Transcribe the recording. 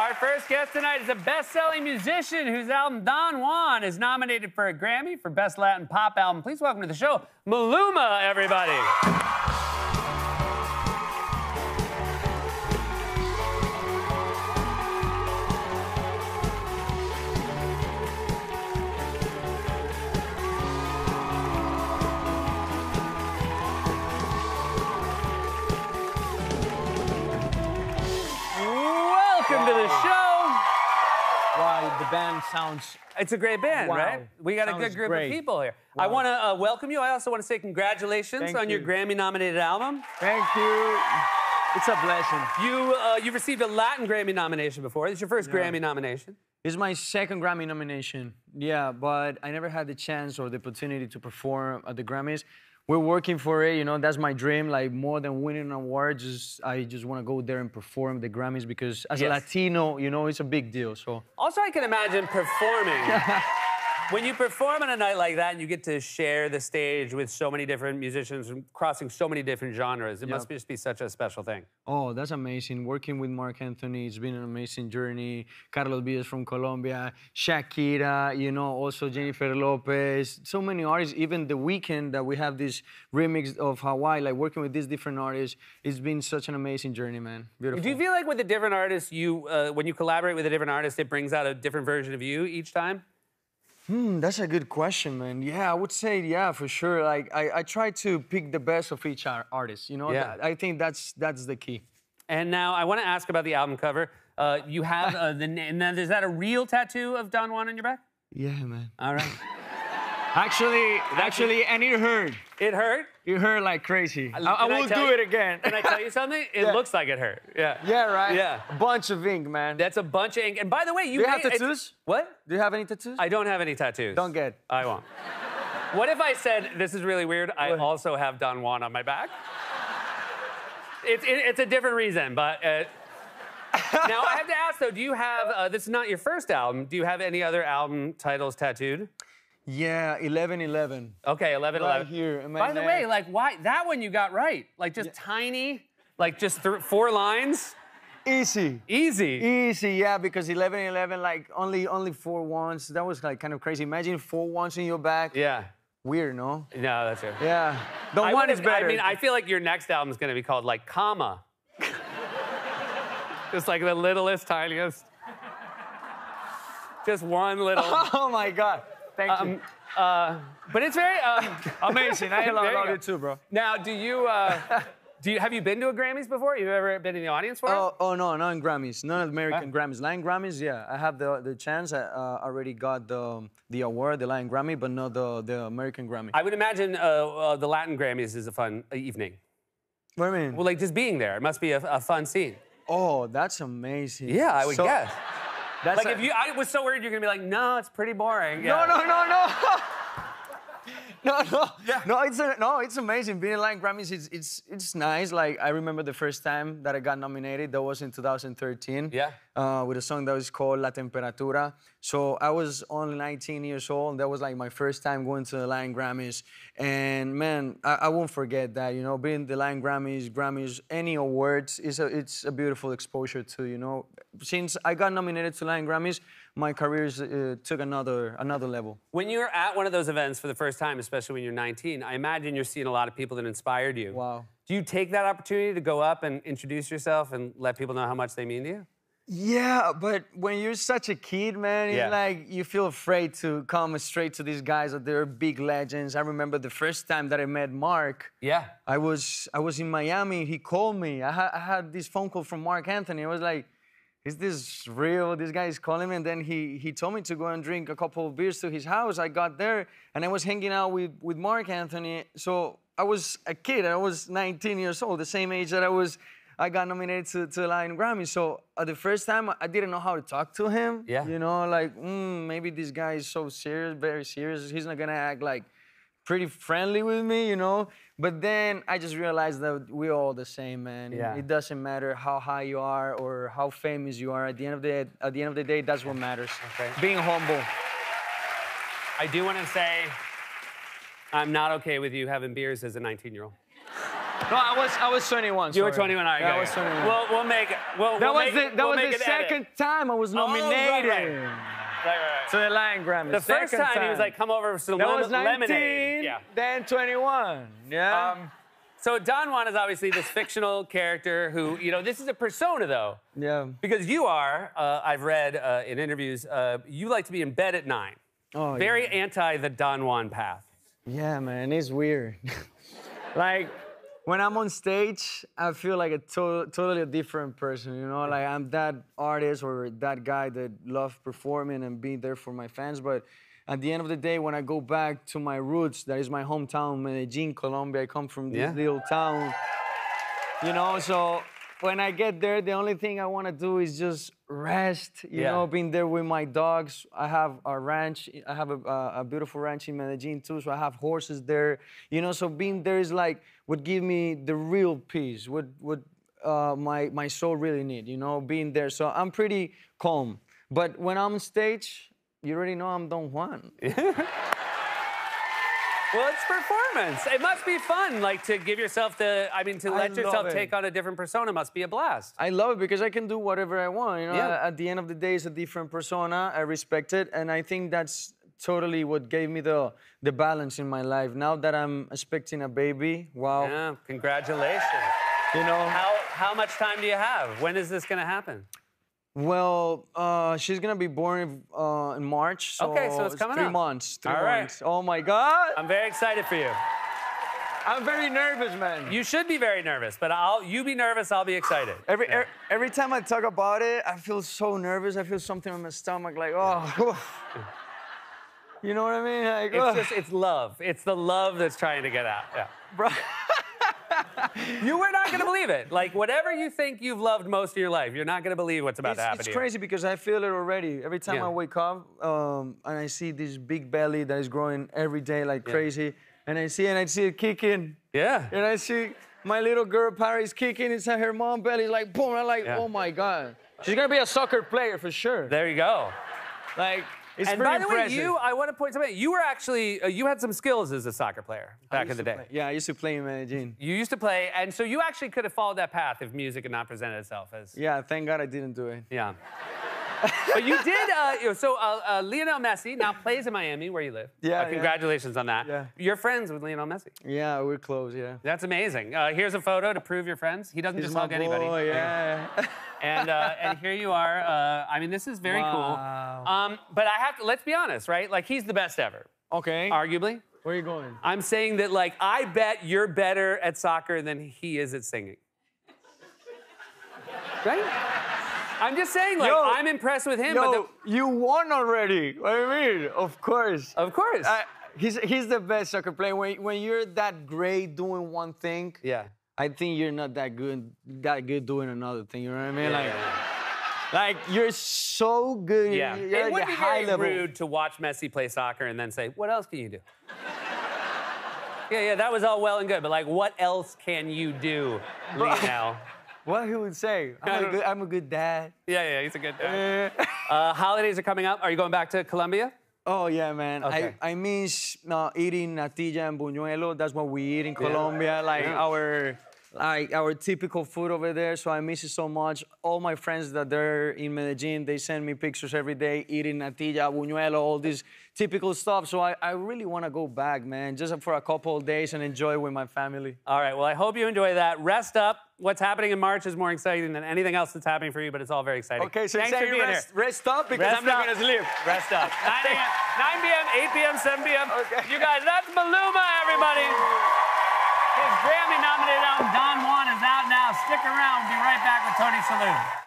Our first guest tonight is a best-selling musician whose album Don Juan is nominated for a Grammy for Best Latin Pop Album. Please welcome to the show, Maluma, everybody. Welcome to the show. Wow, the band sounds... It's a great band, Wow. right? We got a Sounds good group great. of people here. Wow. I want to welcome you. I also want to say congratulations Thank on your you. Grammy-nominated album. Thank you. It's a blessing. You've received a Latin Grammy nomination before. This is your first Grammy nomination. It's my second Grammy nomination. Yeah, but I never had the chance or the opportunity to perform at the Grammys. We're working for it, you know, that's my dream. Like, more than winning an award, I just want to go there and perform the Grammys because as a Latino, you know, it's a big deal, so. Also, I can imagine performing. When you perform on a night like that and you get to share the stage with so many different musicians and crossing so many different genres, it must just be such a special thing. Oh, that's amazing. Working with Marc Anthony, it's been an amazing journey. Carlos Vives from Colombia, Shakira, you know, also Jennifer Lopez, so many artists. Even The Weeknd, that we have this remix of Hawaii, like working with these different artists, it's been such an amazing journey, man. Beautiful. Do you feel like with the different artists, when you collaborate with a different artist, it brings out a different version of you each time? That's a good question, man. Yeah, I would say, yeah, for sure. Like, I try to pick the best of each artist, you know? Yeah. I think that's the key. And now I want to ask about the album cover. You have the name. Now, is that a real tattoo of Don Juan on your back? Yeah, man. All right. Actually, and it hurt. It hurt? It hurt like crazy. I Can will tell do you- it again. Can I tell you something? It looks like it hurt. Yeah. Yeah, right? Yeah. A bunch of ink, man. That's a bunch of ink. And by the way, Do you have made- tattoos? What? Do you have any tattoos? I don't have any tattoos. Don't get. I won't. What if I said, this is really weird, I also have Don Juan on my back? It's a different reason, but... Now, I have to ask, though, do you have... this is not your first album. Do you have any other album titles tattooed? Yeah, 11-11. Okay, 11-11. Right here in my By the neck. way, like, why... That one you got right. Like, just tiny, like, just 4 lines. Easy. Easy. Easy, yeah, because 11-11, like, only 4 ones. That was, like, kind of crazy. Imagine 4 ones in your back. Yeah. Weird, no? No, that's true. Yeah. The one is better. I mean, I feel like your next album is going to be called, like, Comma. Just like the littlest, tiniest. Just one little... Oh, my God. Thank you. But it's very... Amazing. I There you love go. it too, bro. Now, have you been to a Grammys before? You've ever been in the audience for it? Oh, no, not in Grammys. Not American Grammys. Latin Grammys, yeah. I have the chance. I already got the award, the Latin Grammy, but not the American Grammy. I would imagine the Latin Grammys is a fun evening. What do you mean? Well, like, just being there. It must be a fun scene. Oh, that's amazing. Yeah, I would guess. That's Like, I was so worried you're going to be like, no, it's pretty boring. No, Yeah. no, no, no. No. Yeah. No, it's amazing. Being in Latin Grammys, it's nice. Like, I remember the first time that I got nominated. That was in 2013. Yeah. With a song that was called La Temperatura. So I was only 19 years old. That was like my first time going to the Latin Grammys. And man, I won't forget that. You know, being the Latin Grammys, any awards, it's a beautiful exposure to, you know. Since I got nominated to Latin Grammys, my career took another level. When you're at one of those events for the first time, especially when you're 19, I imagine you're seeing a lot of people that inspired you. Wow. Do you take that opportunity to go up and introduce yourself and let people know how much they mean to you? Yeah, but when you're such a kid, man, it's like you feel afraid to come straight to these guys that they're big legends. I remember the first time that I met Mark. Yeah. I was in Miami. He called me. I had this phone call from Marc Anthony. I was like, is this real? This guy is calling me. And then he told me to go and drink a couple of beers to his house. I got there, and I was hanging out with Marc Anthony. So I was a kid. I was 19 years old, the same age that I got nominated to Latin Grammy. So the first time, I didn't know how to talk to him. Yeah. You know, like, maybe this guy is so serious, very serious. He's not gonna act like pretty friendly with me, you know? But then I just realized that we're all the same, man. Yeah. It doesn't matter how high you are or how famous you are. At the end of the day, that's what matters. Okay. Being humble. I do want to say, I'm not okay with you having beers as a 19-year-old. No, I was 21. You were sorry. 21. All right, Yeah, go, I was go. 21. We'll make it. That was the second time I was nominated. Right. To the Lion Grammy. The first time he was like, come over for some that was 19, lemonade. Yeah. Then 21. Yeah. So Don Juan is obviously this fictional character who, this is a persona though. Yeah. Because you are, I've read in interviews, you like to be in bed at 9. Oh, Very anti the Don Juan path. Yeah, man, it's weird. Like, when I'm on stage, I feel like a totally a different person, Like, I'm that artist or that guy that loves performing and being there for my fans, but at the end of the day, when I go back to my roots, that is my hometown, Medellin, Colombia. I come from this little town, so when I get there, the only thing I want to do is just rest, being there with my dogs. I have a ranch. I have a beautiful ranch in Medellin, too, so I have horses there. So being there is like would give me the real peace, what my soul really need, being there. So I'm pretty calm. But when I'm on stage, you already know I'm Don Juan. Well, it's performance. It must be fun, like, to give yourself to let yourself take on a different persona must be a blast. I love it because I can do whatever I want, Yeah. At the end of the day, it's a different persona. I respect it, and I think that's totally what gave me the balance in my life. Now that I'm expecting a baby, wow. Yeah, congratulations. How much time do you have? When is this gonna happen? Well, she's gonna be born in March. So okay, so it's coming 3 up. months. 3 All right. months. Oh my God! I'm very excited for you. I'm very nervous, man. You should be very nervous, but you be nervous, I'll be excited. Every time I talk about it, I feel so nervous. I feel something in my stomach, like, oh. You know what I mean? Like, It's love. It's the love that's trying to get out. Yeah. Bro. You were not gonna believe it. Like, whatever you think you've loved most in your life, you're not gonna believe what's about to happen to you. It's crazy because I feel it already. Every time Yeah. I wake up and I see this big belly that is growing every day like crazy, and I see it kicking. Yeah. And I see my little girl Paris kicking inside her mom belly, like boom. I'm like, oh my God, she's gonna be a soccer player for sure. There you go. Like, it's And pretty by the way, impressive. I want to point something out. You were actually, you had some skills as a soccer player back in the day. Yeah, I used to play in Medellin. You used to play, and so you actually could have followed that path if music had not presented itself as. Yeah, thank God I didn't do it. Yeah. But you did, Lionel Messi now plays in Miami, where you live. Yeah, congratulations on that. Yeah. You're friends with Lionel Messi. Yeah, we're close, yeah. That's amazing. Here's a photo to prove you're friends. He doesn't just hug anybody. Oh, yeah. And here you are. This is very cool. But let's be honest, right? Like, he's the best ever. Okay. Arguably. Where are you going? I'm saying that, like, I bet you're better at soccer than he is at singing. Right? I'm just saying, like, I'm impressed with him. Yo, you won already. What do you mean? Of course. Of course. He's the best soccer player. When you're that great doing one thing, yeah. I think you're not that good doing another thing. You know what I mean? Like you're so good. Yeah. You're It would like be a high very level. rude to watch Messi play soccer and then say, "What else can you do?" Yeah, that was all well and good, but like, what else can you do, Lionel? What he would say? I'm a good dad. Yeah, he's a good dad. Holidays are coming up. Are you going back to Colombia? Oh, yeah, man. Okay. I miss eating natilla and buñuelo. That's what we eat in Colombia, our typical food over there. So I miss it so much. All my friends that they're in Medellin, they send me pictures every day eating natilla, buñuelo, all this typical stuff. So I really want to go back, man, just for a couple of days and enjoy with my family. All right, well, I hope you enjoy that. Rest up. What's happening in March is more exciting than anything else that's happening for you, but it's all very exciting. Okay, so thanks for being here. Rest up because Rest I'm not up. going to sleep. Rest up. 9 p.m., 8 p.m., 7 p.m. Okay. You guys, that's Maluma, everybody. His Grammy-nominated album, Don Juan, is out now. Stick around. We'll be right back with Tony Saloon.